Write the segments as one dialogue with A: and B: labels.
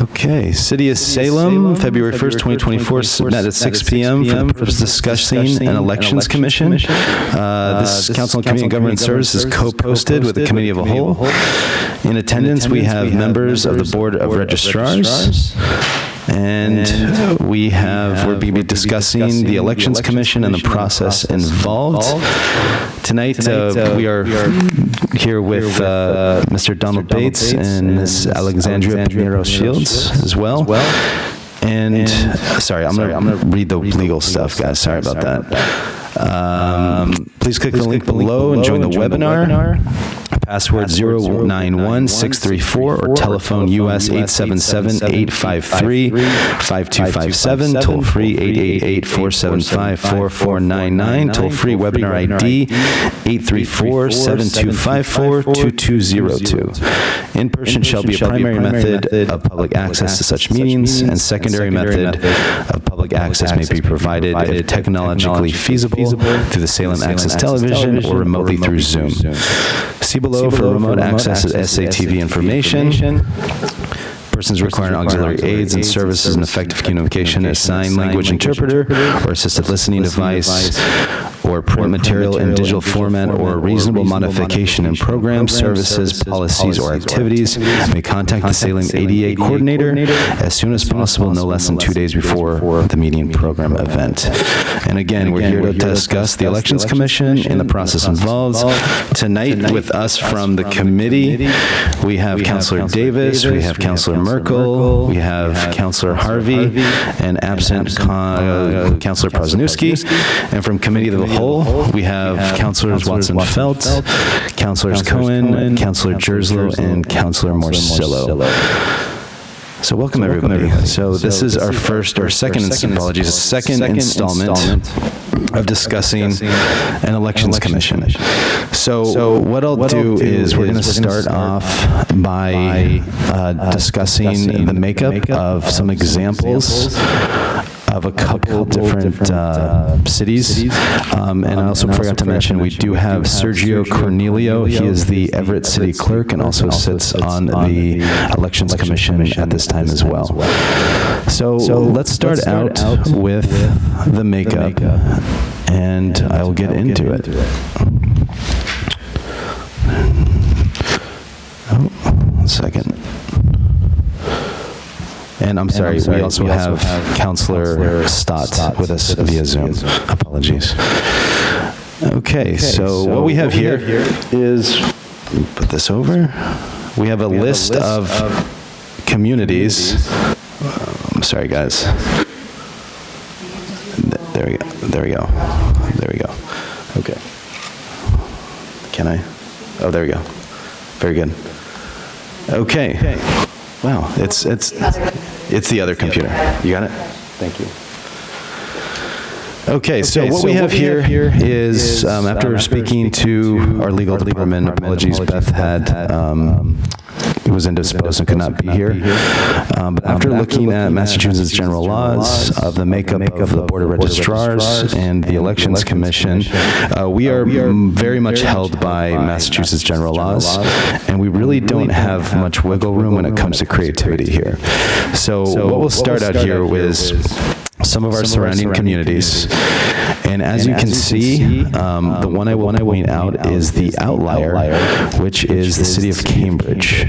A: Okay, City of Salem, February 1st, 2024, met at 6 p.m. for the purpose of discussing an elections commission. This Council on Community and Government Services is co-posted with the Committee of a Whole. In attendance, we have members of the Board of Registrars. And we're going to be discussing the Elections Commission and the process involved. Tonight, we are here with Mr. Donald Bates and Ms. Alexandria Pinheiro-Shields as well. And sorry, I'm going to read the legal stuff, guys. Sorry about that. Please click the link below and join the webinar. Password 091634 or telephone US 877-853-5257, toll free 888-475-4499, toll free webinar ID 834-7254-2202. In-person shall be a primary method of public access to such meetings, and secondary method of public access may be provided if technologically feasible through the Salem Access Television or remotely through Zoom. See below for remote access to SATV information. Persons requiring auxiliary aids and services and effective communication, a sign language interpreter or assisted listening device, or print material in digital format, or a reasonable modification in programs, services, policies, or activities, may contact the Salem ADA coordinator as soon as possible, no less than 2 days before the meeting program event. And again, we're here to discuss the Elections Commission and the process involved. Tonight with us from the committee, we have Councilor Davis, we have Councilor Merkel, we have Councilor Harvey, and absent Councilor Prosnewski. And from Committee of the Whole, we have Councilors Watson-Felt, Councilors Cohen, Councilor Jerslow, and Councilor Morcillo. So welcome everybody. So this is our second installment of discussing an elections commission. So what I'll do is we're going to start off by discussing the makeup of some examples of a couple different cities. And I also forgot to mention, we do have Sergio Cornelio. He is the Everett City Clerk and also sits on the Elections Commission at this time as well. So let's start out with the makeup, and I will get into it. Oh, 1 second. And I'm sorry, we also have Councilor Stott with us via Zoom. Apologies. Okay, so what we have here is, put this over. We have a list of communities. I'm sorry, guys. There we go. There we go. There we go. Okay. Can I? Oh, there we go. Very good. Okay. Wow, it's the other computer. You got it? Thank you. Okay, so what we have here is, after speaking to our legal department, apologies, Beth was indisposed and could not be here. But after looking at Massachusetts general laws of the makeup of the Board of Registrars and the Elections Commission, we are very much held by Massachusetts general laws, and we really don't have much wiggle room when it comes to creativity here. So what we'll start out here is some of our surrounding communities. And as you can see, the one I will point out is the outlier, which is the city of Cambridge.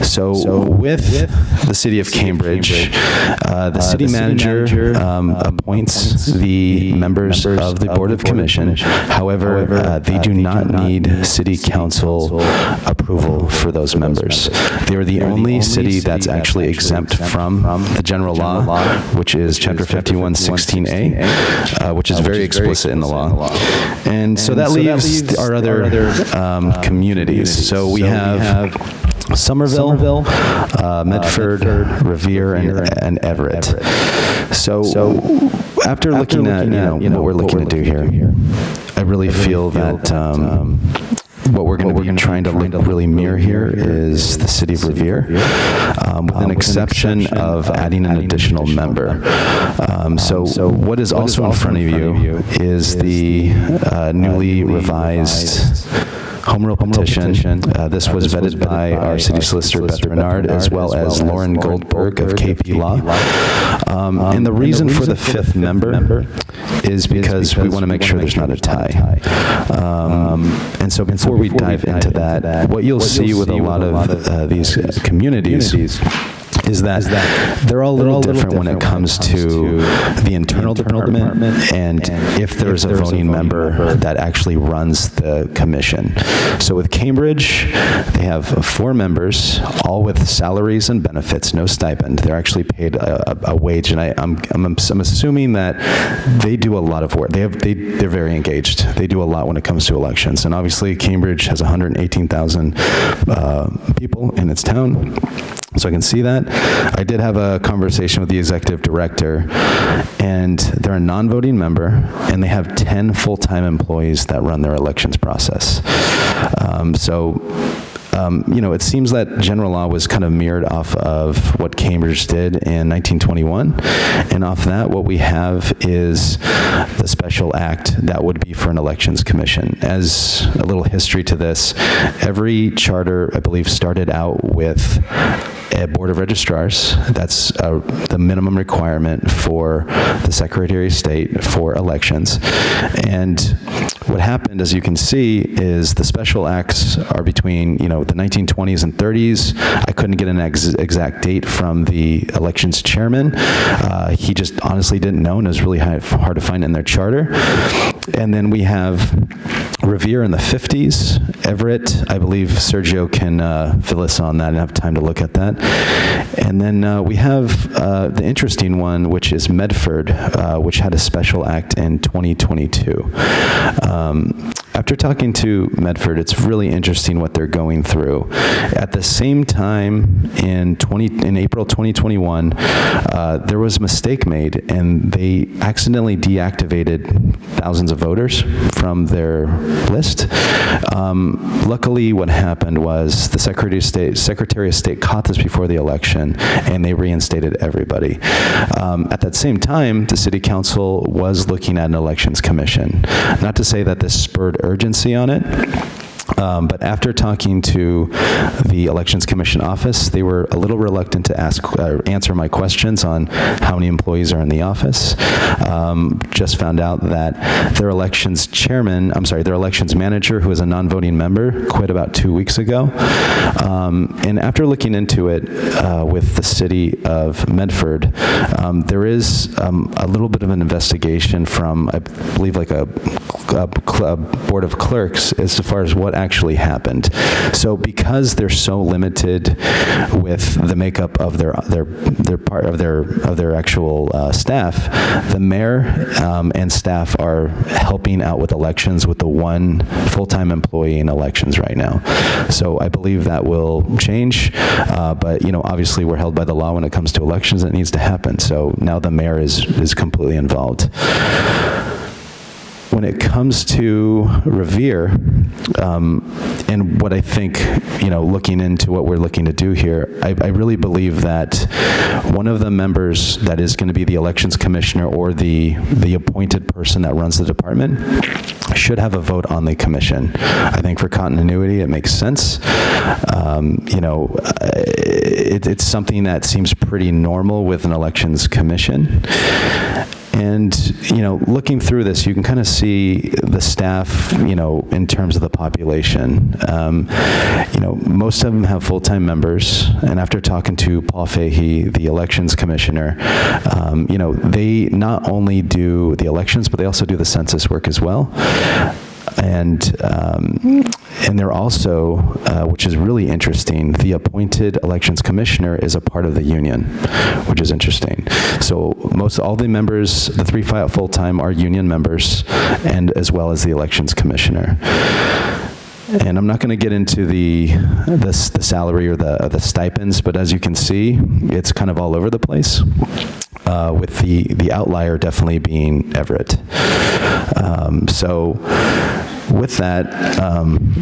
A: So with the city of Cambridge, the city manager appoints the members of the Board of Commission. However, they do not need city council approval for those members. They are the only city that's actually exempt from the general law, which is Chapter 5116A, which is very explicit in the law. And so that leaves our other communities. So we have Somerville, Medford, Revere, and Everett. So after looking at what we're looking to do here, I really feel that what we're going to be trying to really mirror here is the city of Revere, with an exception of adding an additional member. So what is also in front of you is the newly revised home rule petition. This was vetted by our city solicitor, Beth Renard, as well as Lauren Goldberg of KP Law. And the reason for the 5th member is because we want to make sure there's not a tie. And so before we dive into that, what you'll see with a lot of these communities is that they're all a little different when it comes to the internal department and if there's a voting member that actually runs the commission. So with Cambridge, they have 4 members, all with salaries and benefits, no stipend. They're actually paid a wage, and I'm assuming that they do a lot of work. They're very engaged. They do a lot when it comes to elections, and obviously Cambridge has 118,000 people in its town. So I can see that. I did have a conversation with the executive director, and they're a non-voting member, and they have 10 full-time employees that run their elections process. It seems that general law was kind of mirrored off of what Cambridge did in 1921, and off that, what we have is the special act that would be for an elections commission. As a little history to this, every charter, I believe, started out with a board of registrars. That's the minimum requirement for the Secretary of State for elections. And what happened, as you can see, is the special acts are between, the 1920s and 30s. I couldn't get an exact date from the elections chairman. He just honestly didn't know, and it was really hard to find in their charter. And then we have Revere in the 50s. Everett, I believe Sergio can fill us on that and have time to look at that. And then we have the interesting one, which is Medford, which had a special act in 2022. After talking to Medford, it's really interesting what they're going through. At the same time, in April 2021, there was a mistake made, and they accidentally deactivated thousands of voters from their list. Luckily, what happened was the Secretary of State caught this before the election, and they reinstated everybody. At that same time, the City Council was looking at an elections commission. Not to say that this spurred urgency on it, but after talking to the Elections Commission office, they were a little reluctant to answer my questions on how many employees are in the office. Just found out that their elections manager, who is a non-voting member, quit about 2 weeks ago. And after looking into it with the city of Medford, there is a little bit of an investigation from, I believe, like a board of clerks as far as what actually happened. So because they're so limited with the makeup of their actual staff, the mayor and staff are helping out with elections with the one full-time employee in elections right now. So I believe that will change, but obviously we're held by the law when it comes to elections. It needs to happen. So now the mayor is completely involved. When it comes to Revere, and what I think, looking into what we're looking to do here, I really believe that one of the members that is going to be the elections commissioner or the appointed person that runs the department should have a vote on the commission. I think for continuity, it makes sense. It's something that seems pretty normal with an elections commission. And, looking through this, you can kind of see the staff, in terms of the population. Most of them have full-time members. And after talking to Paul Fahey, the elections commissioner, they not only do the elections, but they also do the census work as well. And they're also, which is really interesting, the appointed elections commissioner is a part of the union, which is interesting. So all the members, the 3 full-time, are union members, and as well as the elections commissioner. And I'm not going to get into the salary or the stipends, but as you can see, it's kind of all over the place. With the outlier definitely being Everett. So with that,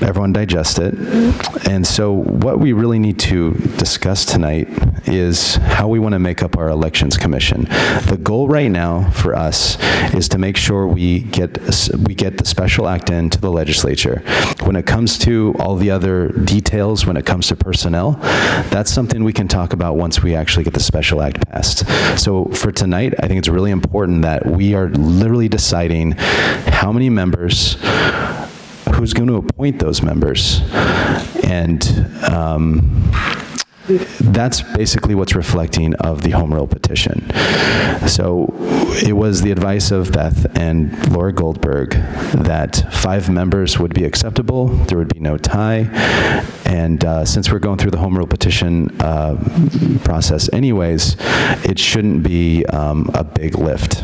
A: everyone digest it. And so what we really need to discuss tonight is how we want to make up our elections commission. The goal right now for us is to make sure we get the special act into the legislature. When it comes to all the other details, when it comes to personnel, that's something we can talk about once we actually get the special act passed. So for tonight, I think it's really important that we are literally deciding how many members, who's going to appoint those members, and that's basically what's reflecting of the home rule petition. So it was the advice of Beth and Laura Goldberg that 5 members would be acceptable, there would be no tie, and since we're going through the home rule petition process anyways, it shouldn't be a big lift.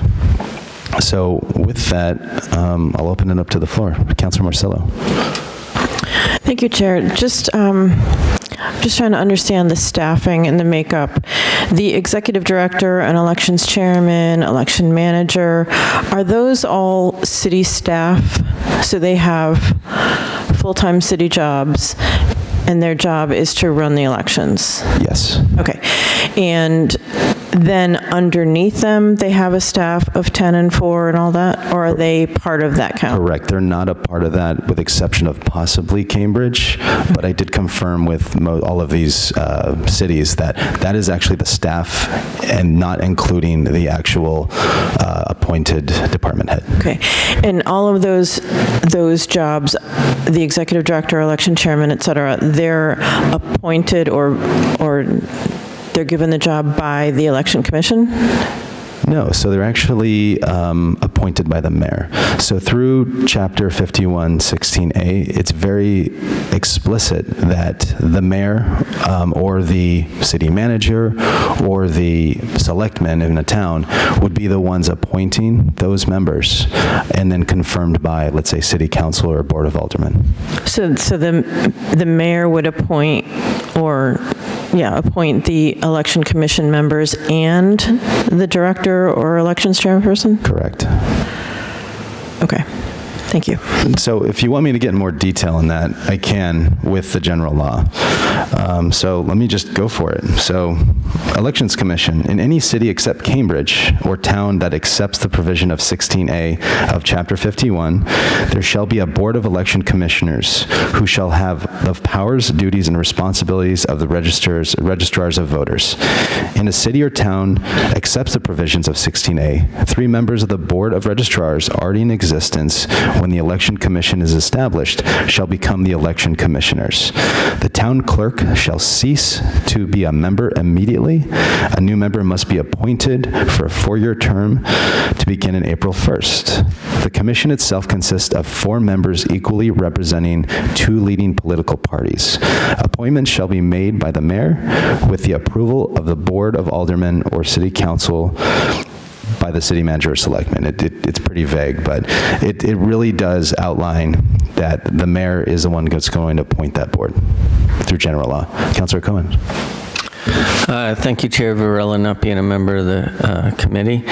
A: So with that, I'll open it up to the floor. Councilor Marcello.
B: Thank you, Chair. Just trying to understand the staffing and the makeup. The executive director, an elections chairman, election manager, are those all city staff? So they have full-time city jobs, and their job is to run the elections?
A: Yes.
B: Okay. And then underneath them, they have a staff of 10 and 4 and all that? Or are they part of that count?
A: Correct. They're not a part of that, with exception of possibly Cambridge, but I did confirm with all of these cities that that is actually the staff and not including the actual appointed department head.
B: Okay. And all of those jobs, the executive director, election chairman, et cetera, they're appointed or they're given the job by the election commission?
A: No, so they're actually appointed by the mayor. So through Chapter 5116A, it's very explicit that the mayor or the city manager or the selectmen in a town would be the ones appointing those members and then confirmed by, let's say, city council or board of aldermen.
B: So the mayor would appoint appoint the election commission members and the director or elections chairperson?
A: Correct.
B: Okay. Thank you.
A: So if you want me to get in more detail on that, I can with the general law. So let me just go for it. So Elections Commission, in any city except Cambridge or town that accepts the provision of 16A of Chapter 51, there shall be a board of election commissioners who shall have the powers, duties, and responsibilities of the registrars of voters. In a city or town accepts the provisions of 16A, 3 members of the board of registrars already in existence when the election commission is established shall become the election commissioners. The town clerk shall cease to be a member immediately. A new member must be appointed for a 4-year term to begin in April 1st. The commission itself consists of 4 members equally representing 2 leading political parties. Appointments shall be made by the mayor with the approval of the board of aldermen or city council by the city manager or selectman. It's pretty vague, but it really does outline that the mayor is the one that's going to appoint that board through general law. Councilor Cohen.
C: Thank you, Chair Varela, not being a member of the committee.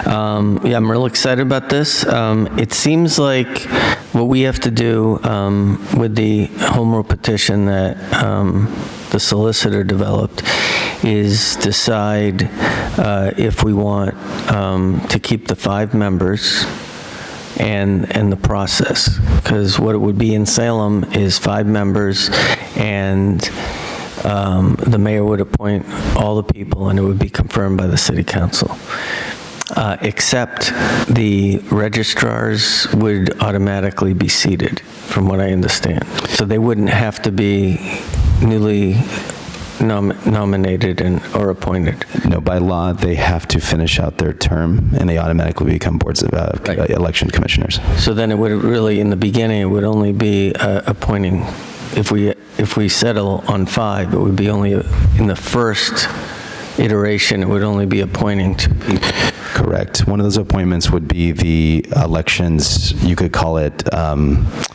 C: I'm real excited about this. It seems like what we have to do with the home rule petition that the solicitor developed is decide if we want to keep the 5 members and the process. Because what it would be in Salem is 5 members and the mayor would appoint all the people and it would be confirmed by the city council. Except the registrars would automatically be seated, from what I understand. So they wouldn't have to be newly nominated or appointed.
A: No, by law, they have to finish out their term, and they automatically become boards of election commissioners.
C: So then it would really, in the beginning, it would only be appointing. If we settle on 5, it would be only in the first iteration. It would only be appointing 2 people.
A: Correct. One of those appointments would be the elections, you could call it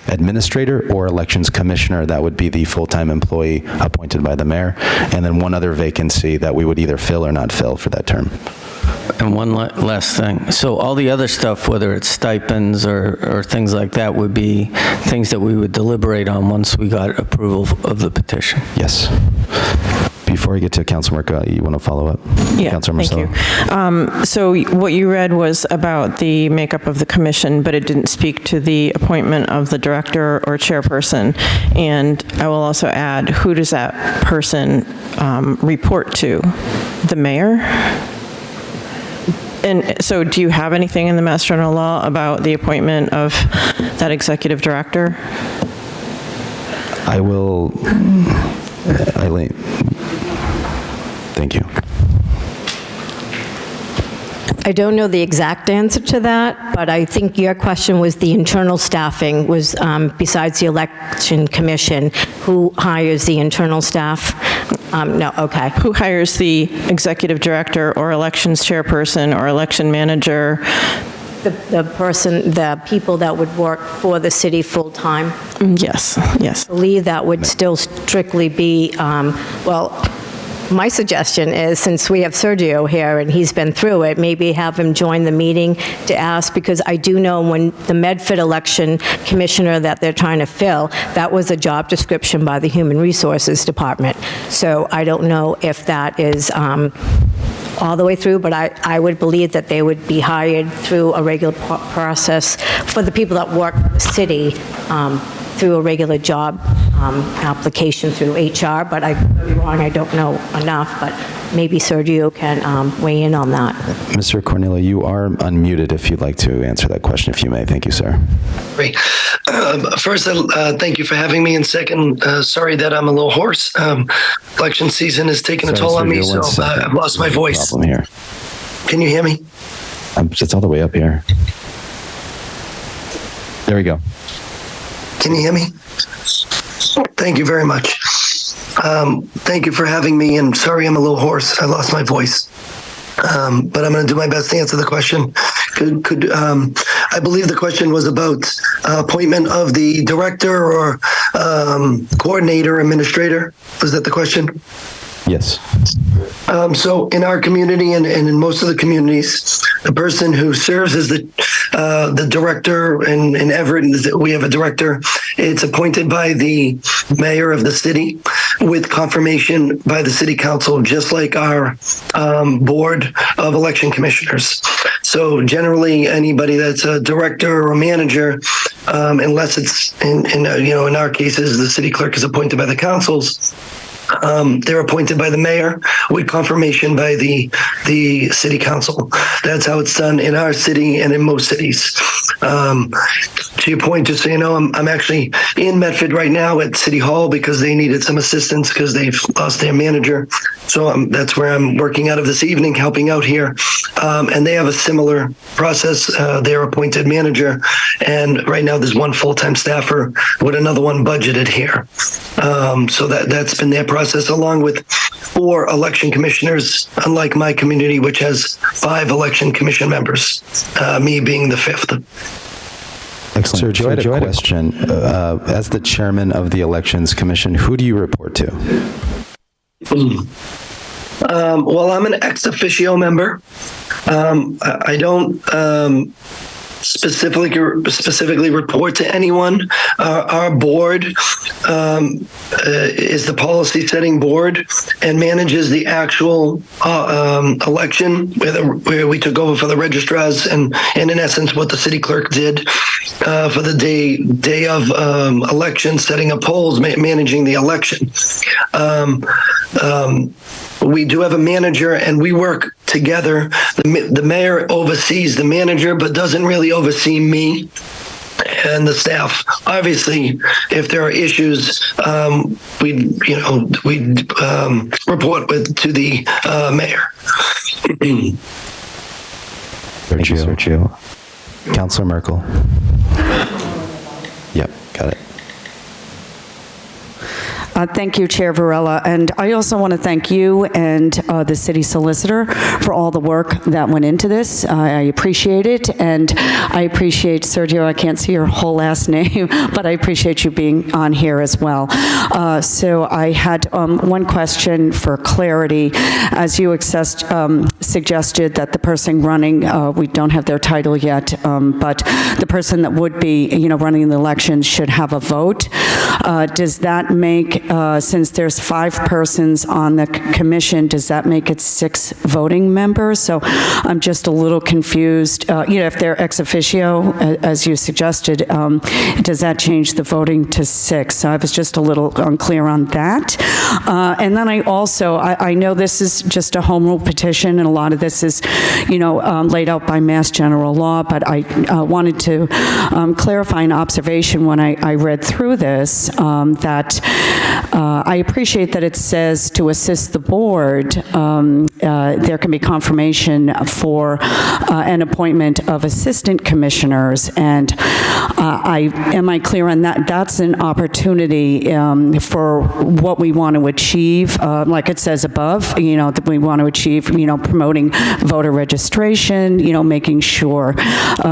A: administrator or elections commissioner. That would be the full-time employee appointed by the mayor. And then one other vacancy that we would either fill or not fill for that term.
C: And one last thing. So all the other stuff, whether it's stipends or things like that, would be things that we would deliberate on once we got approval of the petition.
A: Yes. Before we get to Councilor Merkel, you want to follow up?
B: Yeah,
A: Councilor
B: thank
A: Marcelo?
B: you. So what you read was about the makeup of the commission, but it didn't speak to the appointment of the director or chairperson. And I will also add, who does that person report to? The mayor? And so do you have anything in the Mass General Law about the appointment of that executive director?
A: I will, Eileen, thank you.
D: I don't know the exact answer to that, but I think your question was the internal staffing was, besides the election commission, who hires the internal staff? No, okay.
B: Who hires the executive director or elections chairperson or election manager?
D: The people that would work for the city full-time?
B: Yes, yes.
D: I believe that would still strictly be, my suggestion is, since we have Sergio here and he's been through it, maybe have him join the meeting to ask, because I do know when the Medford election commissioner that they're trying to fill, that was a job description by the Human Resources Department. So I don't know if that is all the way through, but I would believe that they would be hired through a regular process for the people that work for the city through a regular job application through HR, but I could be wrong, I don't know enough, but maybe Sergio can weigh in on that.
A: Mr. Cornelio, you are unmuted if you'd like to answer that question, if you may. Thank you, sir.
E: Great. First, thank you for having me, and second, sorry that I'm a little hoarse. Election season has taken a toll on me, so I've lost my voice.
A: Problem here.
E: Can you hear me?
A: It's all the way up here. There we go.
E: Can you hear me? Thank you very much. Thank you for having me, and sorry I'm a little hoarse. I lost my voice. But I'm going to do my best to answer the question. I believe the question was about appointment of the director or coordinator, administrator. Was that the question?
A: Yes.
E: So in our community and in most of the communities, the person who serves as the director, and in Everett, we have a director, it's appointed by the mayor of the city with confirmation by the city council, just like our board of election commissioners. So generally, anybody that's a director or a manager, unless it's in our cases, the city clerk is appointed by the councils. They're appointed by the mayor with confirmation by the city council. That's how it's done in our city and in most cities. To your point, just so you know, I'm actually in Medford right now at City Hall because they needed some assistance because they've lost their manager. So that's where I'm working out of this evening, helping out here. And they have a similar process. They're appointed manager. And right now there's one full-time staffer with another one budgeted here. So that's been their process, along with 4 election commissioners, unlike my community, which has 5 election commission members, me being the 5th.
A: Excellent. Sergio, I had a question. As the chairman of the Elections Commission, who do you report to?
E: Well, I'm an ex officio member. I don't specifically report to anyone. Our board is the policy setting board and manages the actual election, where we took over for the registrars and in essence what the city clerk did for the day of election, setting up polls, managing the election. We do have a manager, and we work together. The mayor oversees the manager, but doesn't really oversee me and the staff. Obviously, if there are issues, we report to the mayor.
A: Sergio. Councilor Merkel. Yep, got it.
F: Thank you, Chair Varela. And I also want to thank you and the city solicitor for all the work that went into this. I appreciate it. And I appreciate, Sergio, I can't see your whole last name, but I appreciate you being on here as well. So I had one question for clarity. As you assessed suggested that the person running, we don't have their title yet, but the person that would be, running the elections should have a vote. Does that make, since there's 5 persons on the commission, does that make it 6 voting members? So I'm just a little confused. If they're ex officio, as you suggested, does that change the voting to 6? So I was just a little unclear on that. And then I know this is just a home rule petition, and a lot of this is, laid out by Mass General Law, but I wanted to clarify an observation when I read through this, that I appreciate that it says to assist the board, there can be confirmation for an appointment of assistant commissioners, and am I clear on that? That's an opportunity for what we want to achieve, like it says above, that we want to achieve, promoting voter registration, making sure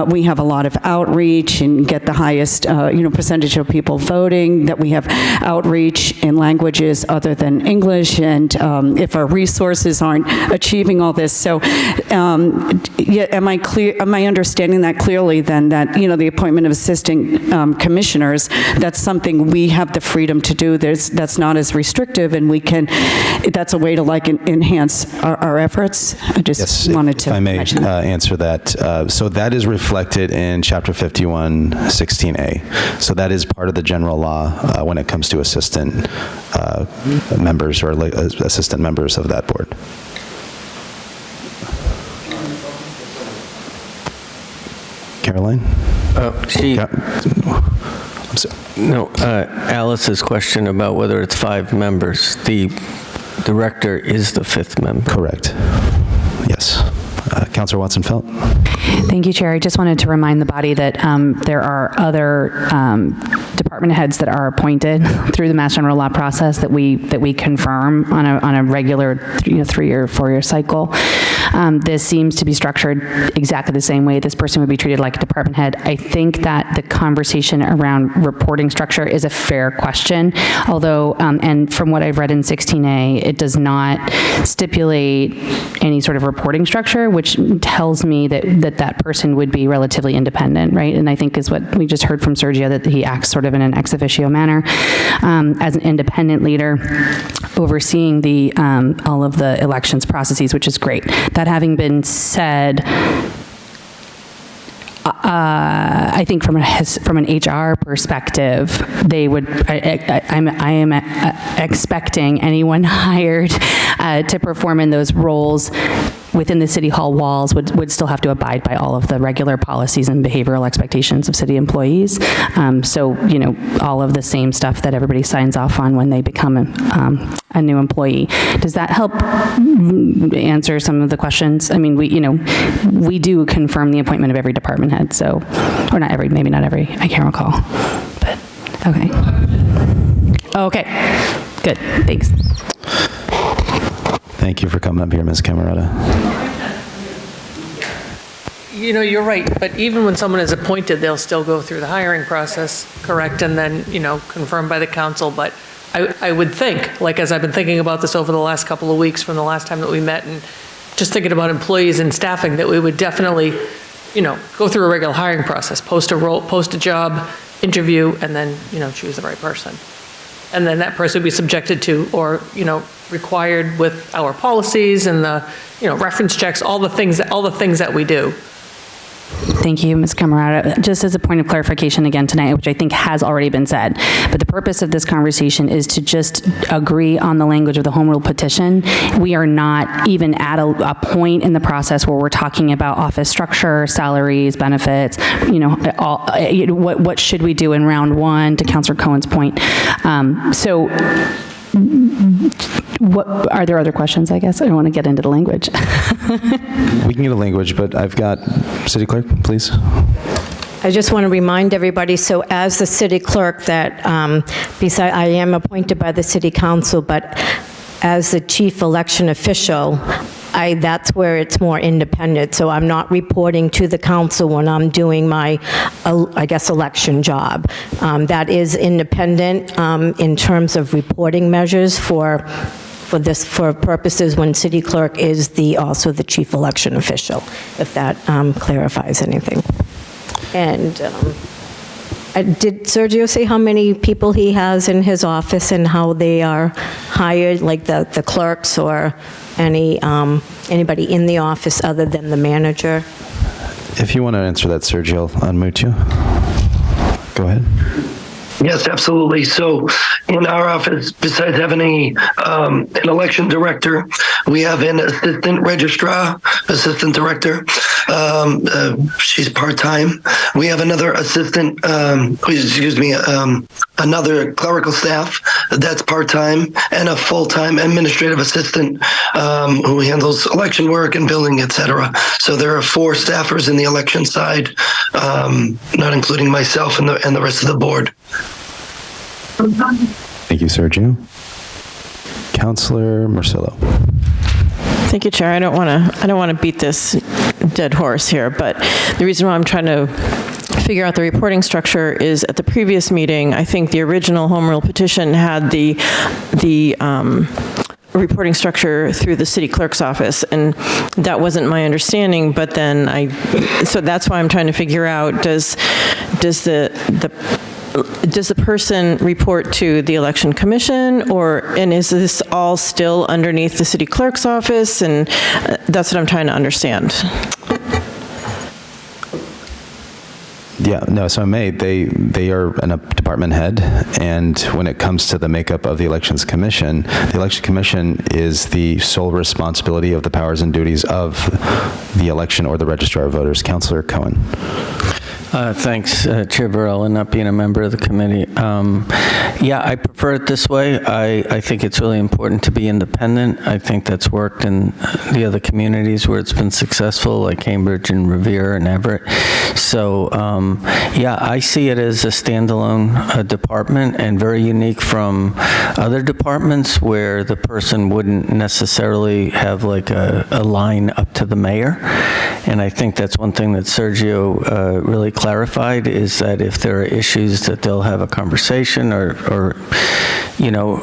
F: we have a lot of outreach and get the highest, percentage of people voting, that we have outreach in languages other than English, and if our resources aren't achieving all this. So, am I clear? Am I understanding that clearly then, that, the appointment of assistant commissioners, that's something we have the freedom to do. That's not as restrictive, and that's a way to enhance our efforts. I just wanted to
A: if I may answer that. So that is reflected in Chapter 51, 16A. So that is part of the general law when it comes to assistant members or assistant members of that board. Caroline? I'm sorry.
C: No, Alice's question about whether it's 5 members. The director is the 5th member.
A: Correct. Yes. Councilor Watson-Felt?
G: Thank you, Chair. I just wanted to remind the body that there are other department heads that are appointed through the Mass General Law process that we confirm on a regular 3 or 4 year cycle. This seems to be structured exactly the same way. This person would be treated like a department head. I think that the conversation around reporting structure is a fair question, although, and from what I've read in 16A, it does not stipulate any sort of reporting structure, which tells me that person would be relatively independent, right? And I think is what we just heard from Sergio, that he acts sort of in an ex officio manner as an independent leader overseeing all of the elections processes, which is great. That having been said, I think from an HR perspective, they would. I am expecting anyone hired to perform in those roles within the City Hall walls would still have to abide by all of the regular policies and behavioral expectations of city employees. So, all of the same stuff that everybody signs off on when they become a new employee. Does that help answer some of the questions? I mean, we do confirm the appointment of every department head, so, or not every, maybe not every, I can't recall, but, okay. Okay, good, thanks.
A: Thank you for coming up here, Ms. Camerata.
H: You're right, but even when someone is appointed, they'll still go through the hiring process, correct, and then, confirmed by the council. But I would think, as I've been thinking about this over the last couple of weeks from the last time that we met, and just thinking about employees and staffing, that we would definitely, go through a regular hiring process, post a job, interview, and then, choose the right person. And then that person would be subjected to, or, required with our policies and the, reference checks, all the things that we do.
G: Thank you, Ms. Camerata. Just as a point of clarification again tonight, which I think has already been said, but the purpose of this conversation is to just agree on the language of the home rule petition. We are not even at a point in the process where we're talking about office structure, salaries, benefits, what should we do in round 1, to Councilor Cohen's point. So what are there other questions? I guess I don't want to get into the language.
A: We can get a language, but I've got City Clerk, please.
D: I just want to remind everybody, so as the city clerk, that I am appointed by the city council, but as the chief election official, that's where it's more independent. So I'm not reporting to the council when I'm doing my, election job. That is independent in terms of reporting measures for for purposes when city clerk is also the chief election official, if that clarifies anything. And did Sergio say how many people he has in his office and how they are hired, like the clerks or anybody in the office other than the manager?
A: If you want to answer that, Sergio, I'll unmute you. Go ahead.
E: Yes, absolutely. So in our office, besides having an election director, we have an assistant registrar, assistant director. She's part-time. We have another assistant, another clerical staff that's part-time, and a full-time administrative assistant who handles election work and billing, etc. So there are 4 staffers in the election side, not including myself and the rest of the board.
A: Thank you, Sergio. Councillor Marcillo.
B: Thank you, Chair. I don't want to beat this dead horse here, but the reason why I'm trying to figure out the reporting structure is at the previous meeting, I think the original home rule petition had the reporting structure through the city clerk's office, and that wasn't my understanding, but then so that's why I'm trying to figure out, does the person report to the election commission, and is this all still underneath the city clerk's office? And that's what I'm trying to understand.
A: Yeah, no, so they are a department head, and when it comes to the makeup of the Elections Commission, the Election Commission is the sole responsibility of the powers and duties of the election or the registrar of voters. Councillor Cohen.
C: Thanks, Chair Varela, not being a member of the committee. Yeah, I prefer it this way. I think it's really important to be independent. I think that's worked in the other communities where it's been successful, like Cambridge and Revere and Everett. So, yeah, I see it as a standalone department and very unique from other departments where the person wouldn't necessarily have like a line up to the mayor. And I think that's one thing that Sergio really clarified, is that if there are issues that they'll have a conversation or you know,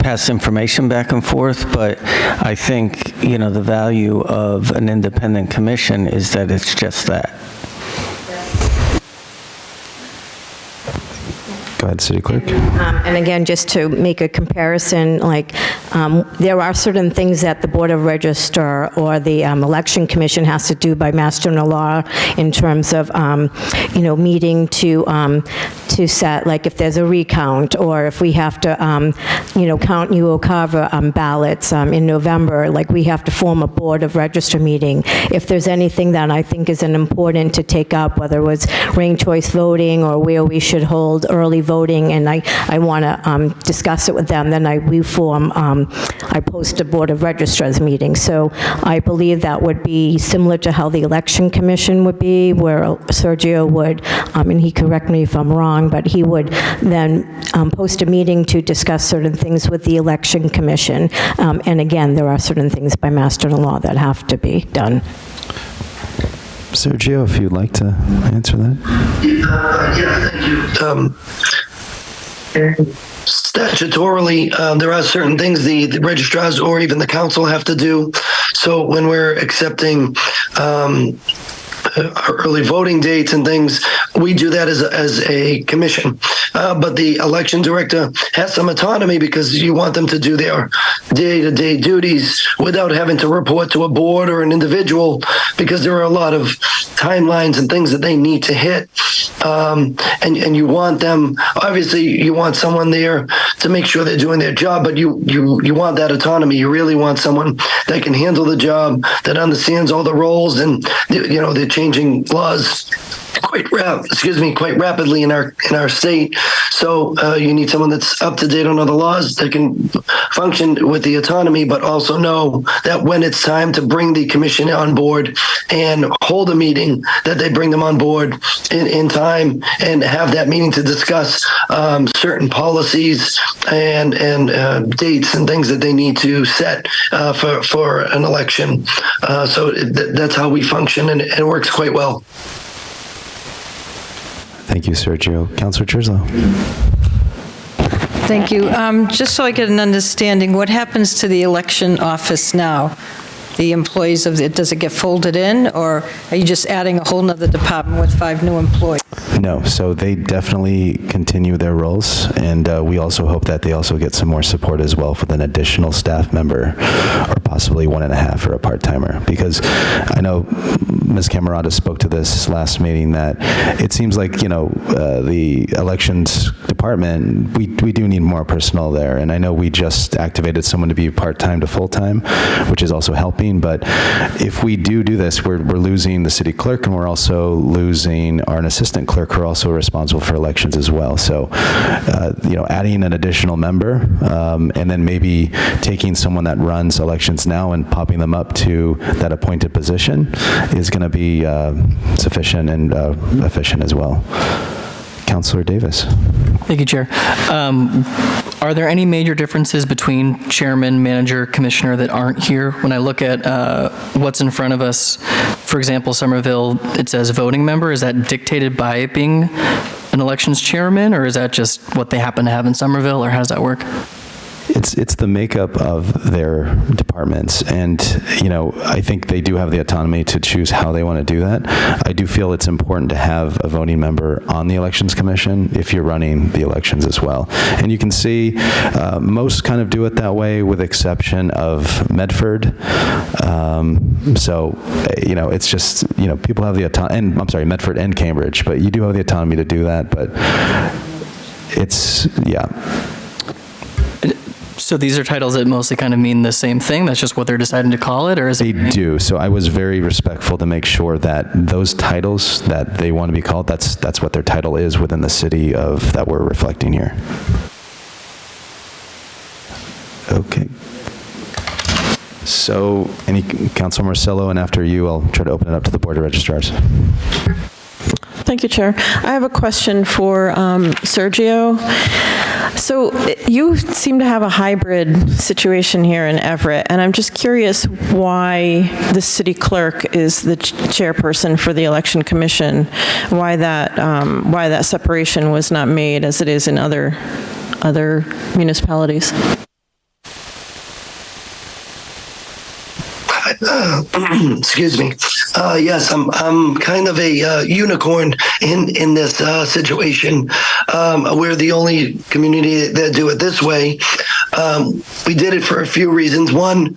C: pass information back and forth. But I think, you know, the value of an independent commission is that it's just that.
A: Go ahead, City Clerk.
D: And again, just to make a comparison, like there are certain things that the Board of Register or the Election Commission has to do by Mass General Law in terms of, you know, meeting to set, like if there's a recount, or if we have to, you know, count New Okava ballots in November, like we have to form a Board of Register meeting. If there's anything that I think is important to take up, whether it was ranked choice voting or where we should hold early voting, and I want to discuss it with them, then I post a Board of Registrars meeting. So I believe that would be similar to how the Election Commission would be, where Sergio would, and he correct me if I'm wrong, but he would then post a meeting to discuss certain things with the Election Commission. And again, there are certain things by Mass General Law that have to be done.
A: Sergio, if you'd like to answer that.
E: Yeah, thank you. Statutorily, there are certain things the registrars or even the council have to do. So when we're accepting early voting dates and things, we do that as a commission. But the election director has some autonomy because you want them to do their day-to-day duties without having to report to a board or an individual, because there are a lot of timelines and things that they need to hit. And you want them, obviously you want someone there to make sure they're doing their job, but you want that autonomy. You really want someone that can handle the job, that understands all the roles, and you know, they're changing laws quite rapidly in our state. So you need someone that's up to date on all the laws, that can function with the autonomy, but also know that when it's time to bring the commission on board and hold a meeting, that they bring them on board in time and have that meeting to discuss certain policies and dates and things that they need to set for an election. So that's how we function, and it works quite well.
A: Thank you, Sergio. Councillor Cherslow.
I: Thank you. Just so I get an understanding, what happens to the election office now? The employees of it, does it get folded in, or are you just adding a whole nother department with 5 new employees?
A: No, so they definitely continue their roles, and we also hope that they also get some more support as well with an additional staff member, or possibly 1.5 or a part-timer, because I know Ms. Camerata spoke to this last meeting, that it seems like, the elections department, we do need more personnel there, and I know we just activated someone to be part-time to full-time, which is also helping. But if we do this, we're losing the city clerk, and we're also losing our assistant clerk, who are also responsible for elections as well. So, adding an additional member, and then maybe taking someone that runs elections now and popping them up to that appointed position is going to be sufficient and efficient as well. Councilor Davis.
J: Thank you, Chair. Are there any major differences between chairman, manager, commissioner that aren't here? When I look at what's in front of us, for example, Somerville, it says voting member. Is that dictated by it being an elections chairman, or is that just what they happen to have in Somerville, or how does that work?
A: It's the makeup of their departments, and I think they do have the autonomy to choose how they want to do that. I do feel it's important to have a voting member on the Elections Commission if you're running the elections as well. And you can see most kind of do it that way, with exception of Medford. It's just people have the autonomy, and I'm sorry, Medford and Cambridge, but you do have the autonomy to do that. But
J: So these are titles that mostly kind of mean the same thing? That's just what they're deciding to call it, or is it?
A: They do. So I was very respectful to make sure that those titles that they want to be called, that's what their title is within the city of that we're reflecting here. Okay. So, Councilor Marcello, and after you, I'll try to open it up to the Board of Registrars.
B: Thank you, Chair. I have a question for Sergio. So you seem to have a hybrid situation here in Everett, and I'm just curious why the city clerk is the chairperson for the Election Commission, why that separation was not made as it is in other municipalities.
E: Excuse me. Yes, I'm kind of a unicorn in this situation. We're the only community that do it this way. We did it for a few reasons. One,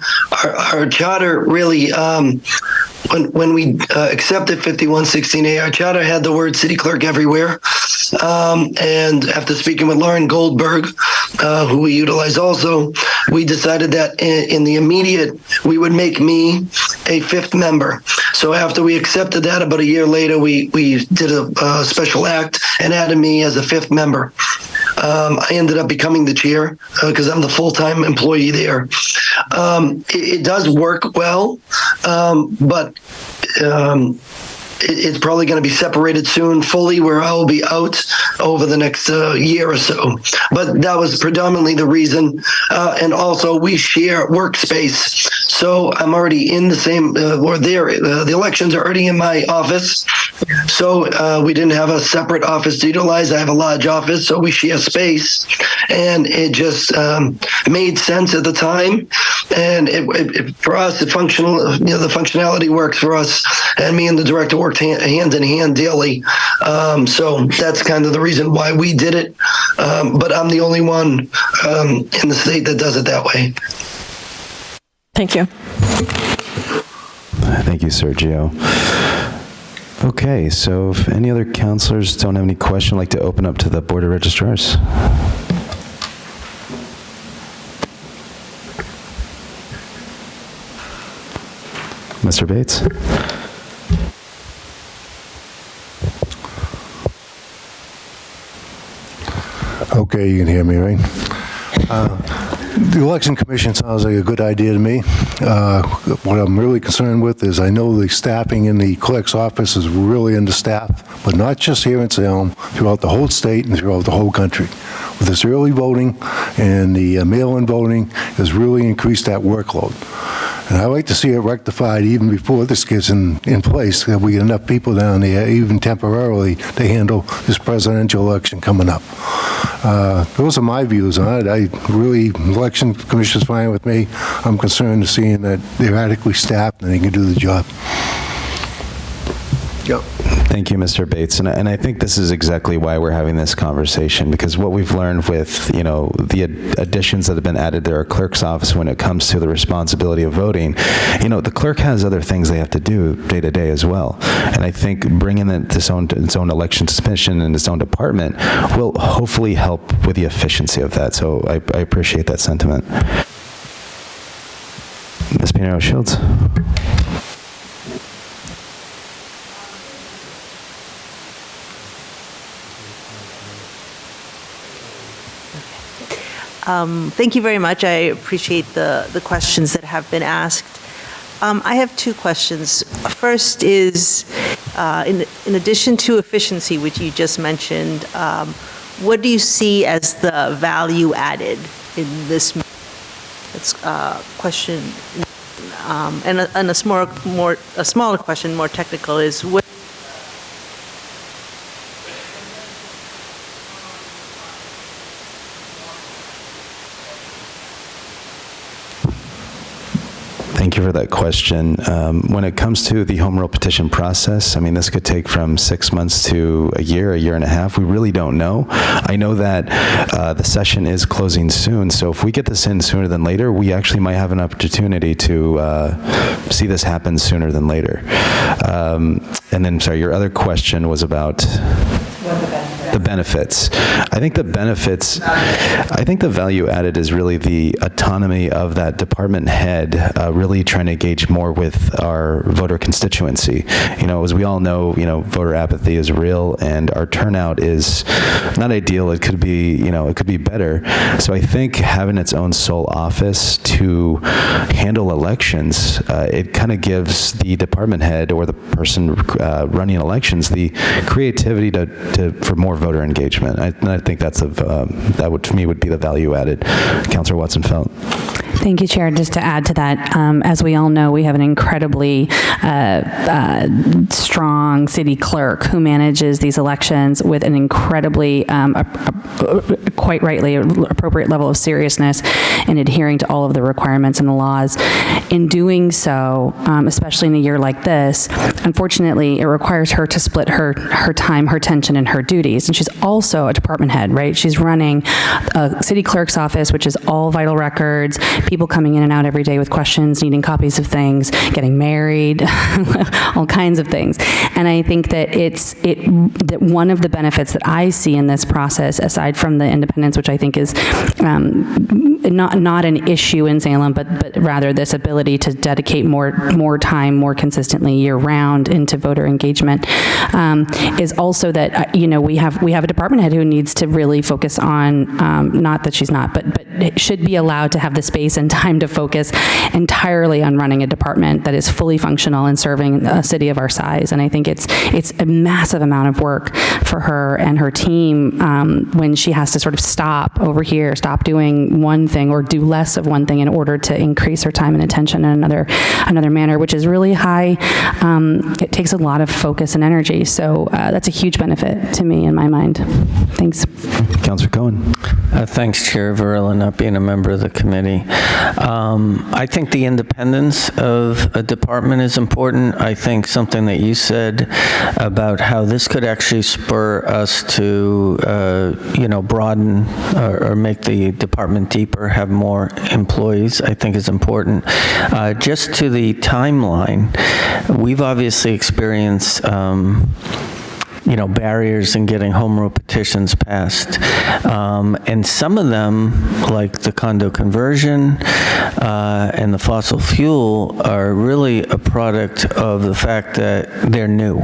E: our charter really, when we accepted 5116A, our charter had the word city clerk everywhere. And after speaking with Lauren Goldberg, who we utilize also, we decided that in the immediate, we would make me a 5th member. So after we accepted that, about a year later, we did a special act and added me as a 5th member. I ended up becoming the chair because I'm the full-time employee there. It does work well, but it's probably going to be separated soon fully, where I will be out over the next year or so. But that was predominantly the reason. And also, we share workspace. So I'm already in the same, the elections are already in my office. So we didn't have a separate office to utilize. I have a large office, so we share space. And it just made sense at the time. And it for us, the functionality works for us. And me and the director worked hand in hand daily. So that's kind of the reason why we did it. But I'm the only one in the state that does it that way.
B: Thank you.
A: Thank you, Sergio. Okay, so if any other councilors don't have any question, I'd like to open up to the Board of Registrars. Mr. Bates.
K: Okay, you can hear me, right? The Election Commission sounds like a good idea to me. What I'm really concerned with is I know the staffing in the clerk's office is really understaffed, but not just here in Salem, throughout the whole state and throughout the whole country. With this early voting and the mail-in voting has really increased that workload. And I'd like to see it rectified even before this gets in place, that we get enough people down there, even temporarily, to handle this presidential election coming up. those are my views on it. Election Commission's fine with me. I'm concerned to seeing that they're adequately staffed and they can do the job. Yep.
A: Thank you, Mr. Bates. And I think this is exactly why we're having this conversation, because what we've learned with, the additions that have been added to our clerk's office when it comes to the responsibility of voting, the clerk has other things they have to do day to day as well. And I think bringing its own election submission in its own department will hopefully help with the efficiency of that. So I appreciate that sentiment. Ms. Pinero-Shields.
L: Thank you very much. I appreciate the questions that have been asked. I have two questions. First is, in addition to efficiency, which you just mentioned, what do you see as the value added in this? That's question. And a smaller question, more technical, is what?
A: Thank you for that question. When it comes to the home rule petition process, this could take from 6 months to a year and a half. We really don't know. I know that the session is closing soon, so if we get this in sooner than later, we actually might have an opportunity to see this happen sooner than later. And then, sorry, your other question was about the benefits. I think the value added is really the autonomy of that department head, really trying to engage more with our voter constituency. As we all know, voter apathy is real, and our turnout is not ideal. It could be, it could be better. So I think having its own sole office to handle elections, it kind of gives the department head or the person running elections the creativity for more voter engagement. I think that would, to me, would be the value added. Councilor Watson-Felt.
G: Thank you, Chair. Just to add to that, as we all know, we have an incredibly strong city clerk who manages these elections with an incredibly, quite rightly, appropriate level of seriousness in adhering to all of the requirements and the laws. In doing so, especially in a year like this, unfortunately, it requires her to split her time, her attention, and her duties. And she's also a department head, right? She's running a city clerk's office, which is all vital records, people coming in and out every day with questions, needing copies of things, getting married, all kinds of things. And I think that that one of the benefits that I see in this process, aside from the independence, which I think is not an issue in Salem, but rather this ability to dedicate more time, more consistently year-round into voter engagement, is also that we have a department head who needs to really focus on, not that she's not, but should be allowed to have the space and time to focus entirely on running a department that is fully functional and serving a city of our size. And I think it's a massive amount of work for her and her team when she has to sort of stop over here, stop doing one thing or do less of one thing in order to increase her time and attention in another manner, which is really high. It takes a lot of focus and energy. So that's a huge benefit to me in my mind. Thanks.
A: Councilor Cohen.
C: Thanks, Chair Varela, not being a member of the committee. I think the independence of a department is important. I think something that you said about how this could actually spur us to, broaden or make the department deeper, have more employees, I think is important. Just to the timeline, we've obviously experienced barriers in getting home rule petitions passed. And some of them, like the condo conversion and the fossil fuel, are really a product of the fact that they're new.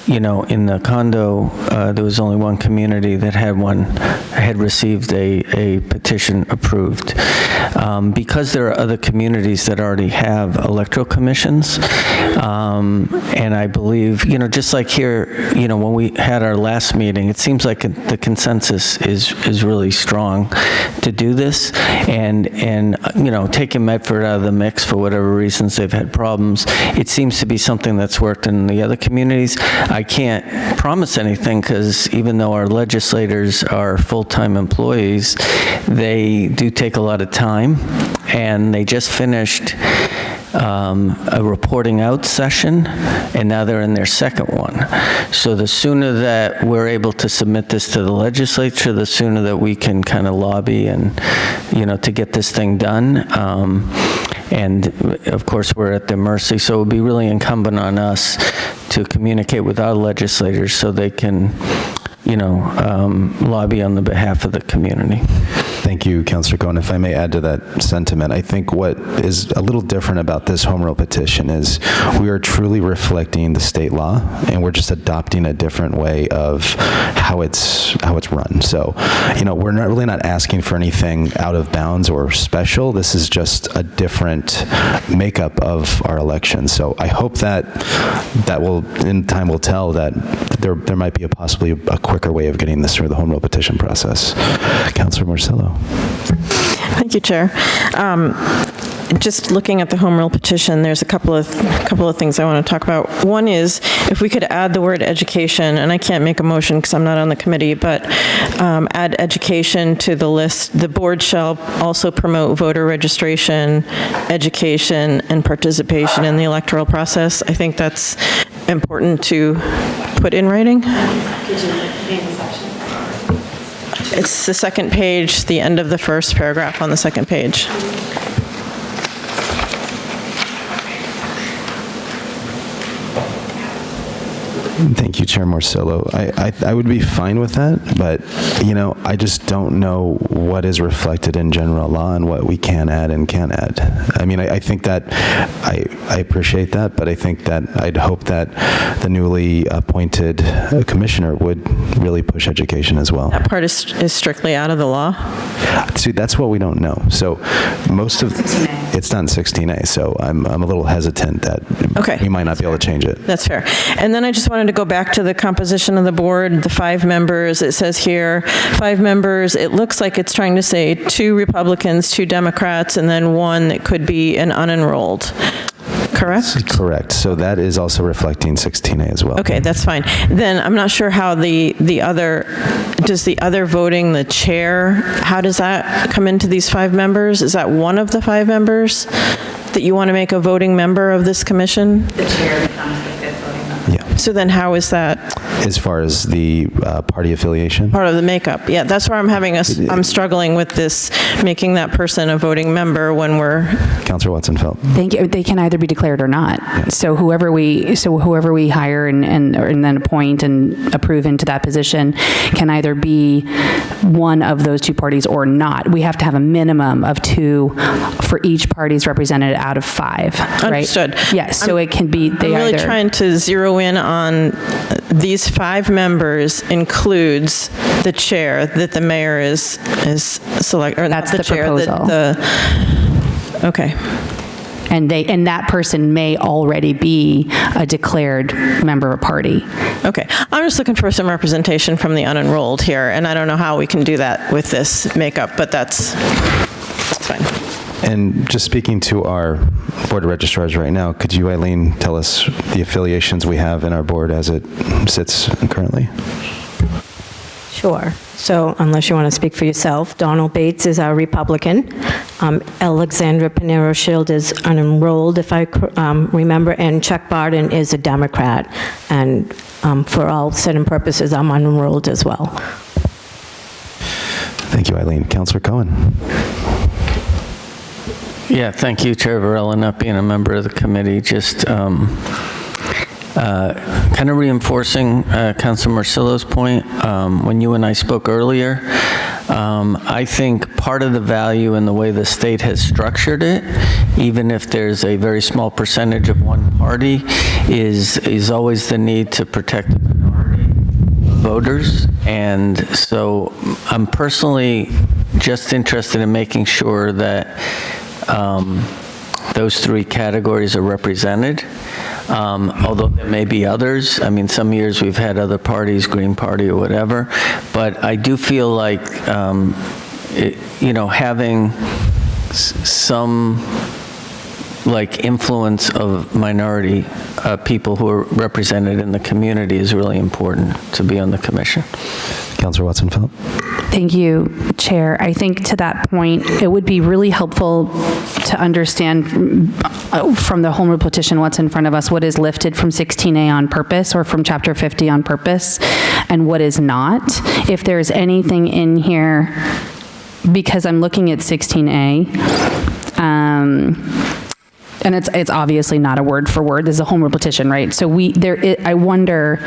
C: In the condo, there was only one community that had received a petition approved. Because there are other communities that already have electoral commissions, And I believe, just like here, when we had our last meeting, it seems like the consensus is really strong to do this. And taking Medford out of the mix for whatever reasons they've had problems, it seems to be something that's worked in the other communities. I can't promise anything because even though our legislators are full-time employees, they do take a lot of time, and they just finished a reporting out session, and now they're in their second one. So the sooner that we're able to submit this to the legislature, the sooner that we can kind of lobby and, to get this thing done. And of course, we're at their mercy. So it would be really incumbent on us to communicate with our legislators so they can, lobby on the behalf of the community.
A: Thank you, Councilor Cohen. If I may add to that sentiment, I think what is a little different about this home rule petition is we are truly reflecting the state law, and we're just adopting a different way of how it's run. So, we're really not asking for anything out of bounds or special. This is just a different makeup of our election. So I hope that will, in time will tell, that there might be possibly a quicker way of getting this through the home rule petition process. Councilor Marcello.
B: Thank you, Chair. Just looking at the home rule petition, there's a couple of things I want to talk about. One is if we could add the word education, and I can't make a motion because I'm not on the committee, but add education to the list. The board shall also promote voter registration, education, and participation in the electoral process. I think that's important to put in writing. It's the second page, the end of the first paragraph on the second page.
A: Thank you, Chair Marcello. I would be fine with that, but, I just don't know what is reflected in general law and what we can add and can't add. I mean, I think that, I appreciate that, but I think that I'd hope that the newly appointed commissioner would really push education as well.
B: That part is strictly out of the law?
A: See, that's what we don't know. So most of, it's done 16A, so I'm a little hesitant that we might not be able to change it.
B: That's fair. And then I just wanted to go back to the composition of the board, the 5 members. It says here, 5 members. It looks like it's trying to say 2 Republicans, 2 Democrats, and then 1 that could be an unenrolled. Correct?
A: Correct. So that is also reflecting 16A as well.
B: Okay, that's fine. Then I'm not sure how the other voting, the chair, how does that come into these 5 members? Is that one of the 5 members that you want to make a voting member of this commission?
G: The chair becomes the 5th voting member.
A: Yeah.
B: So then how is that?
A: As far as the party affiliation?
B: Part of the makeup. Yeah, that's where I'm struggling with this, making that person a voting member when we're...
A: Councilor Watson-Felt.
G: They can either be declared or not. Yeah. So whoever we hire and then appoint and approve into that position can either be one of those 2 parties or not. We have to have a minimum of 2 for each party's represented out of 5.
B: Understood.
G: Right? Yes. So it can be.
B: I'm really trying to zero in on these 5 members includes the chair that the mayor is select, or
G: that's
B: the chair
G: proposal.
B: Okay.
G: And that person may already be a declared member of a party.
B: Okay. I'm just looking for some representation from the unenrolled here, and I don't know how we can do that with this makeup, but that's fine.
A: And just speaking to our board of registrars right now, could you, Eileen, tell us the affiliations we have in our board as it sits currently?
D: Sure. So unless you want to speak for yourself, Donald Bates is our Republican. Alexandra Pinero-Shield is unenrolled, if I remember, and Chuck Barton is a Democrat. And for all set and purposes, I'm unenrolled as well.
A: Thank you, Eileen. Councilor Cohen.
C: Yeah, thank you, Chair Varela, not being a member of the committee. Just kind of reinforcing Councilor Marcello's point. When you and I spoke earlier, I think part of the value in the way the state has structured it, even if there's a very small percentage of one party, is always the need to protect the minority voters. And so I'm personally just interested in making sure that those 3 categories are represented. although there may be others. I mean, some years we've had other parties, Green Party or whatever, but I do feel like, having some influence of minority people who are represented in the community is really important to be on the commission.
A: Councilor Watson-Phillips.
G: Thank you, Chair. I think to that point, it would be really helpful to understand from the home rule petition what's in front of us, what is lifted from 16A on purpose or from Chapter 50 on purpose, and what is not. If there's anything in here, because I'm looking at 16A, and it's obviously not a word for word. This is a home rule petition, right? So I wonder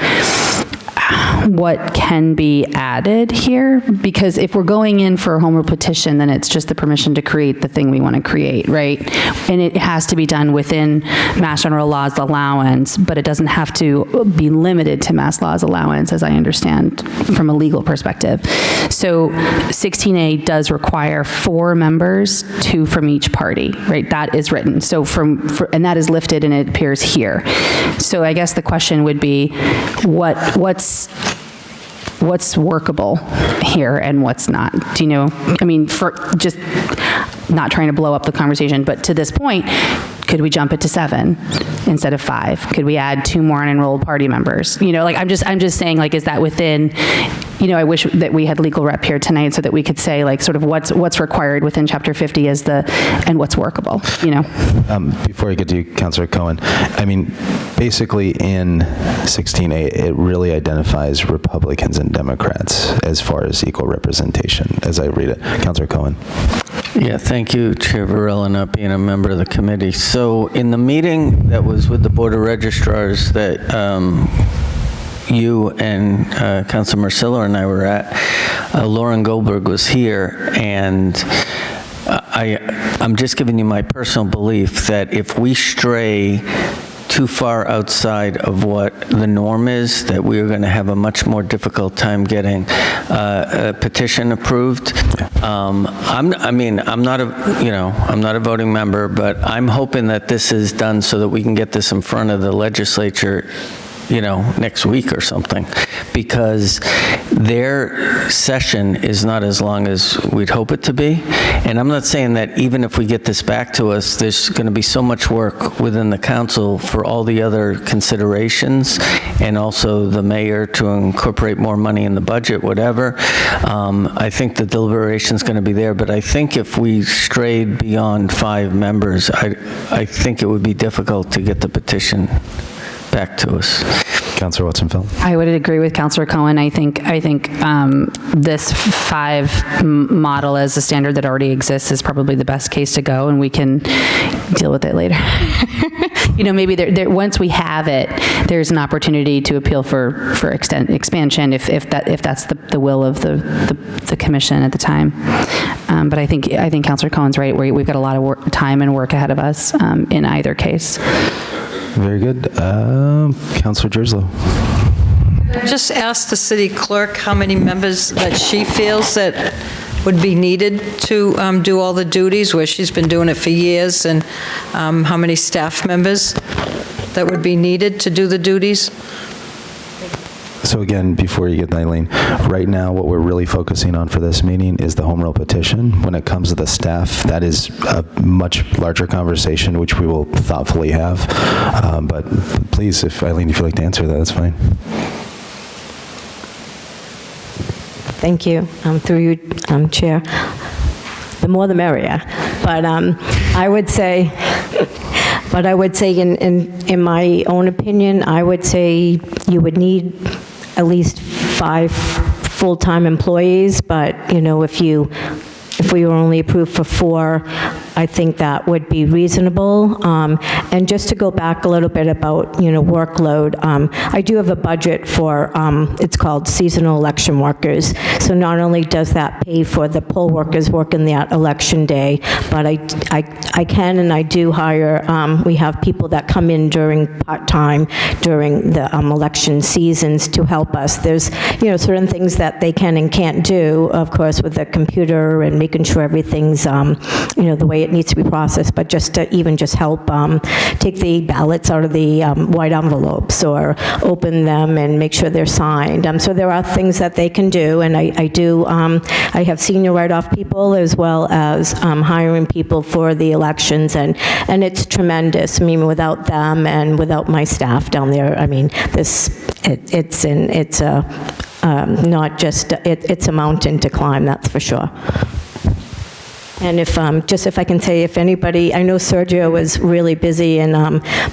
G: what can be added here, because if we're going in for a home rule petition, then it's just the permission to create the thing we want to create, right? And it has to be done within Mass General Law's allowance, but it doesn't have to be limited to Mass Law's allowance, as I understand from a legal perspective. So 16A does require 4 members, 2 from each party, right? That is written. So and that is lifted and it appears here. So I guess the question would be, what's workable here and what's not? Do you know? I mean, for just not trying to blow up the conversation, but to this point, could we jump it to 7 instead of 5? Could we add 2 more unenrolled party members? I'm just saying, is that within, I wish that we had legal rep here tonight so that we could say, sort of what's required within Chapter 50 and what's workable,
A: Before I get to you, Councilor Cohen, I mean, basically in 16A, it really identifies Republicans and Democrats as far as equal representation, as I read it. Councilor Cohen.
C: Yeah, thank you, Chair Varela, not being a member of the committee. So in the meeting that was with the Board of Registrars that you and Councilor Marcillo and I were at, Lauren Goldberg was here, and I'm just giving you my personal belief that if we stray too far outside of what the norm is, that we are going to have a much more difficult time getting a petition approved. I'm not a voting member, but I'm hoping that this is done so that we can get this in front of the legislature, next week or something, because their session is not as long as we'd hope it to be. And I'm not saying that even if we get this back to us, there's going to be so much work within the council for all the other considerations, and also the mayor to incorporate more money in the budget, whatever. I think the deliberation's going to be there, but I think if we strayed beyond 5 members, I think it would be difficult to get the petition back to us.
A: Councilor Watson-Phillips.
G: I would agree with Councilor Cohen. I think this 5 model as a standard that already exists is probably the best case to go, and we can deal with it later. Maybe once we have it, there's an opportunity to appeal for expansion if that's the will of the commission at the time. But I think Councilor Cohen's right. We've got a lot of time and work ahead of us in either case.
A: Very good. Councilor Jerslow.
I: Just ask the city clerk how many members that she feels that would be needed to do all the duties, where she's been doing it for years, and how many staff members that would be needed to do the duties.
A: So again, before you get Eileen, right now what we're really focusing on for this meeting is the home rule petition. When it comes to the staff, that is a much larger conversation, which we will thoughtfully have. But please, if Eileen, if you'd like to answer that, that's fine.
D: Thank you. Through you, Chair. The more the merrier. But I would say, in my own opinion, I would say you would need at least 5 full-time employees. But if we were only approved for 4, I think that would be reasonable. And just to go back a little bit about, workload, I do have a budget for, it's called seasonal election workers. So not only does that pay for the poll workers working that election day, but I can and I do hire, we have people that come in during part-time during the election seasons to help us. There's, certain things that they can and can't do, of course, with the computer and making sure everything's, the way way it needs to be processed, but just to even just help take the ballots out of the white envelopes or open them and make sure they're signed. So there are things that they can do, and I have senior write-off people as well as hiring people for the elections, and it's tremendous. I mean, without them and without my staff down there, I mean, it's a mountain to climb, that's for sure. And if I can say, if anybody, I know Sergio is really busy in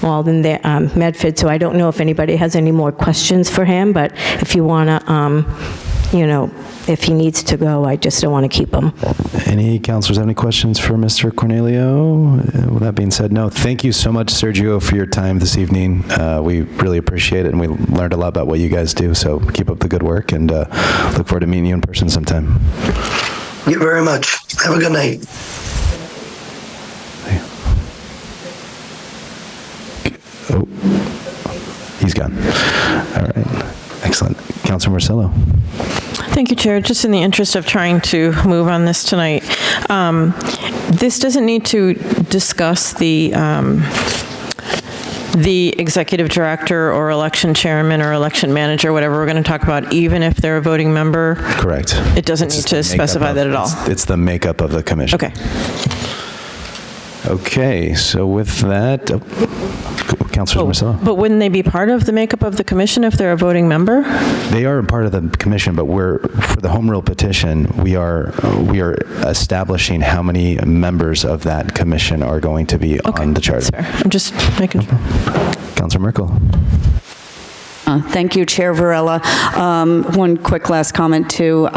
D: Malden, Medford, so I don't know if anybody has any more questions for him, but if you want to, if he needs to go, I just don't want to keep him.
A: Any counselors have any questions for Mr. Cornelio? With that being said, no. Thank you so much, Sergio, for your time this evening. We really appreciate it, and we learned a lot about what you guys do, so keep up the good work, and look forward to meeting you in person sometime.
E: Thank you very much. Have a good night.
A: Oh, he's gone. All right. Excellent. Councilor Marcello.
B: Thank you, Chair. Just in the interest of trying to move on this tonight, this doesn't need to discuss the executive director or election chairman or election manager, whatever we're going to talk about, even if they're a voting member?
A: Correct.
B: It doesn't need to specify that at all?
A: It's the makeup of the commission.
B: Okay.
A: Okay, so with that, Councilor Marcello.
B: But wouldn't they be part of the makeup of the commission if they're a voting member?
A: They are part of the commission, but for the home rule petition, we are establishing how many members of that commission are going to be on the charter.
B: That's fair. I'm just making sure.
A: Councilor Merkel.
F: Thank you, Chair Varela. One quick last comment, too,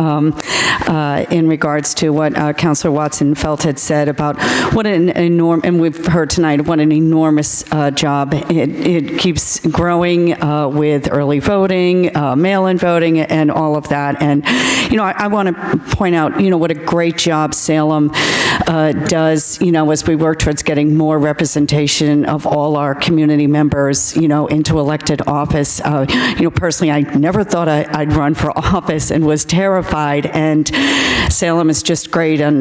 F: in regards to what Councilor Watson-Felt had said about what an enormous, and we've heard tonight, what an enormous job. It keeps growing with early voting, mail-in voting, and all of that. And, I want to point out, what a great job Salem does, as we work towards getting more representation of all our community members, into elected office. Personally, I never thought I'd run for office and was terrified, and Salem is just great on,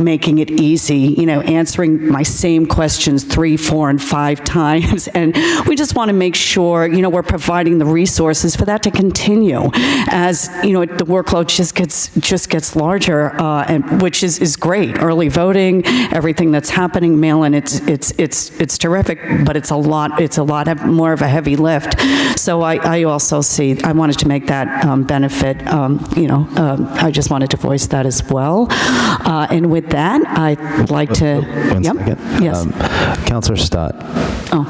F: making it easy, answering my same questions 3, 4, and 5 times, and we just want to make sure, we're providing the resources for that to continue as, the workload just gets larger, and which is great. Early voting, everything that's happening, mail-in, it's terrific, but it's a lot more of a heavy lift. So I also see, I wanted to make that benefit, I just wanted to voice that as well. And with that, I'd like to...
A: One second.
F: Yes.
A: Councilor Stott.
F: Oh.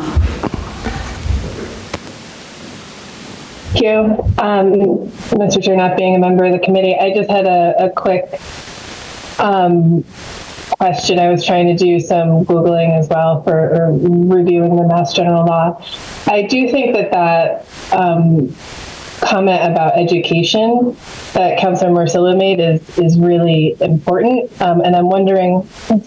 M: Thank you, Mr. Chair, not being a member of the committee. I just had a quick question. I was trying to do some Googling as well for reviewing the Mass General Law. I do think that comment about education that Councilor Marcillo made is really important. And I'm wondering, I'm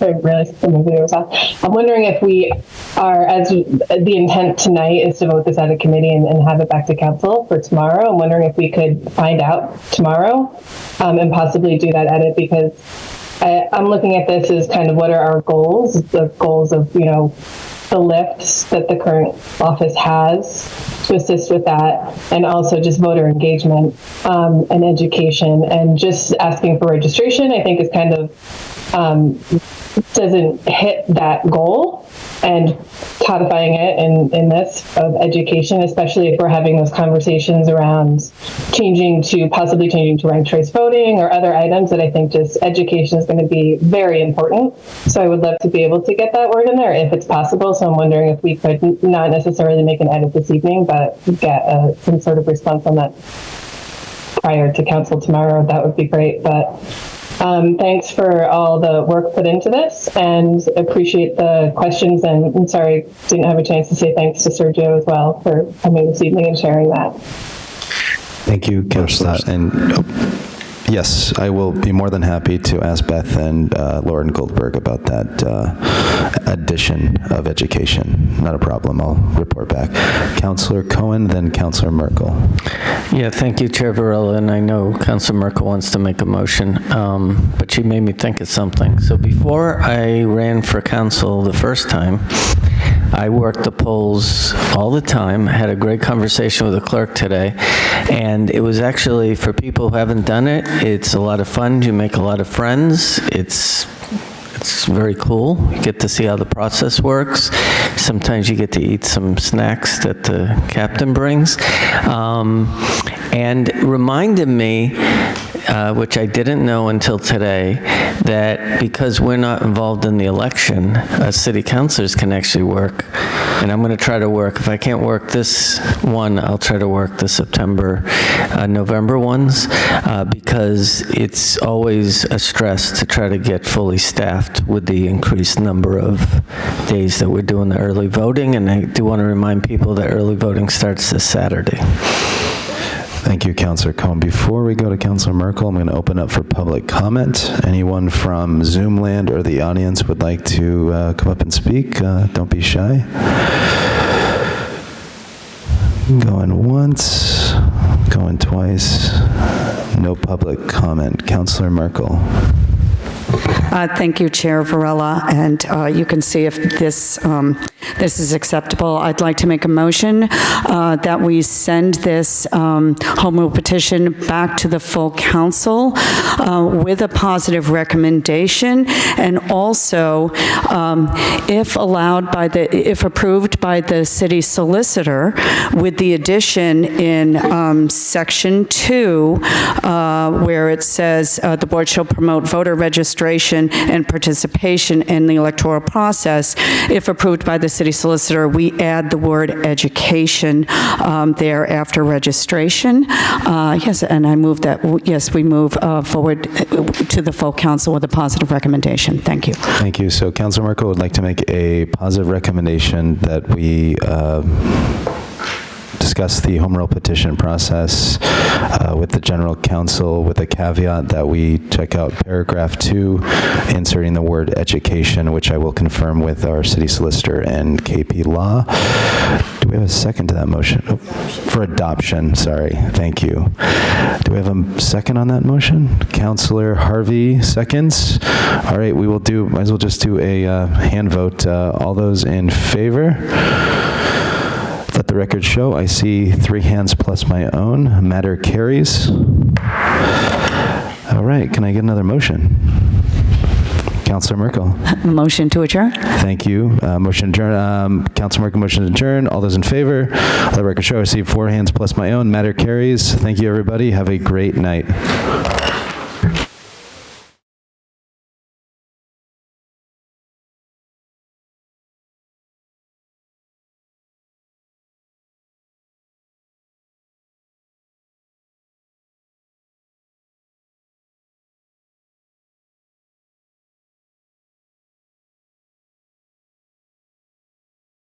M: wondering if we are, as the intent tonight is to vote this out of committee and have it back to council for tomorrow. I'm wondering if we could find out tomorrow and possibly do that edit, because I'm looking at this as kind of what are our goals, the goals of, the lifts that the current office has to assist with that, and also just voter engagement and education, and just asking for registration, I think is kind of doesn't hit that goal, and codifying it in this of education, especially if we're having those conversations around possibly changing to ranked choice voting or other items, that I think just education is going to be very important. So I would love to be able to get that word in there if it's possible. So I'm wondering if we could not necessarily make an edit this evening, but get some sort of response on that prior to council tomorrow. That would be great. But thanks for all the work put into this, and appreciate the questions. And I'm sorry, didn't have a chance to say thanks to Sergio as well for coming this evening and sharing that.
A: Thank you, Councilor Stott. And yes, I will be more than happy to ask Beth and Lauren Goldberg about that addition of education. Not a problem. I'll report back. Councillor Cohen, then Councillor Merkel.
C: Yeah, thank you, Chair Varela, and I know Councilor Merkel wants to make a motion, but she made me think of something. So before I ran for council the first time, I worked the polls all the time, had a great conversation with the clerk today, and it was actually, for people who haven't done it, it's a lot of fun. You make a lot of friends. It's very cool. You get to see how the process works. Sometimes you get to eat some snacks that the captain brings. And reminded me, which I didn't know until today, that because we're not involved in the election, city councilors can actually work. And I'm going to try to work. If I can't work this one, I'll try to work the September, November ones, because it's always a stress to try to get fully staffed with the increased number of days that we're doing the early voting. And I do want to remind people that early voting starts this Saturday.
A: Thank you, Councillor Cohen. Before we go to Councillor Merkel, I'm going to open up for public comment. Anyone from Zoom land or the audience would like to come up and speak? Don't be shy. Going once, going twice. No public comment. Councillor Merkel.
F: Thank you, Chair Varela, and you can see if this is acceptable. I'd like to make a motion that we send this home rule petition back to the full council with a positive recommendation, and also, if approved by the city solicitor, with the addition in section 2, where it says the board shall promote voter registration and participation in the electoral process. If approved by the city solicitor, we add the word education there after registration. Yes, and I move that, yes, we move forward to the full council with a positive recommendation. Thank you.
A: Thank you. So Councilor Merkel would like to make a positive recommendation that we discuss the home rule petition process with the general counsel, with a caveat that we check out paragraph 2, inserting the word education, which I will confirm with our city solicitor and KP Law. Do we have a second to that motion? Oh, for adoption, sorry. Thank you. Do we have a second on that motion? Councillor Harvey seconds. All right, we will do, might as well just do a hand vote. All those in favor? Let the record show, I see 3 hands plus my own. Matter carries. All right, can I get another motion? Councilor Merkel.
F: Motion to adjourn.
A: Thank you. Motion to adjourn. Councilor Merkel, motion to adjourn. All those in favor? Let the record show, I see 4 hands plus my own. Matter carries. Thank you, everybody. Have a great night.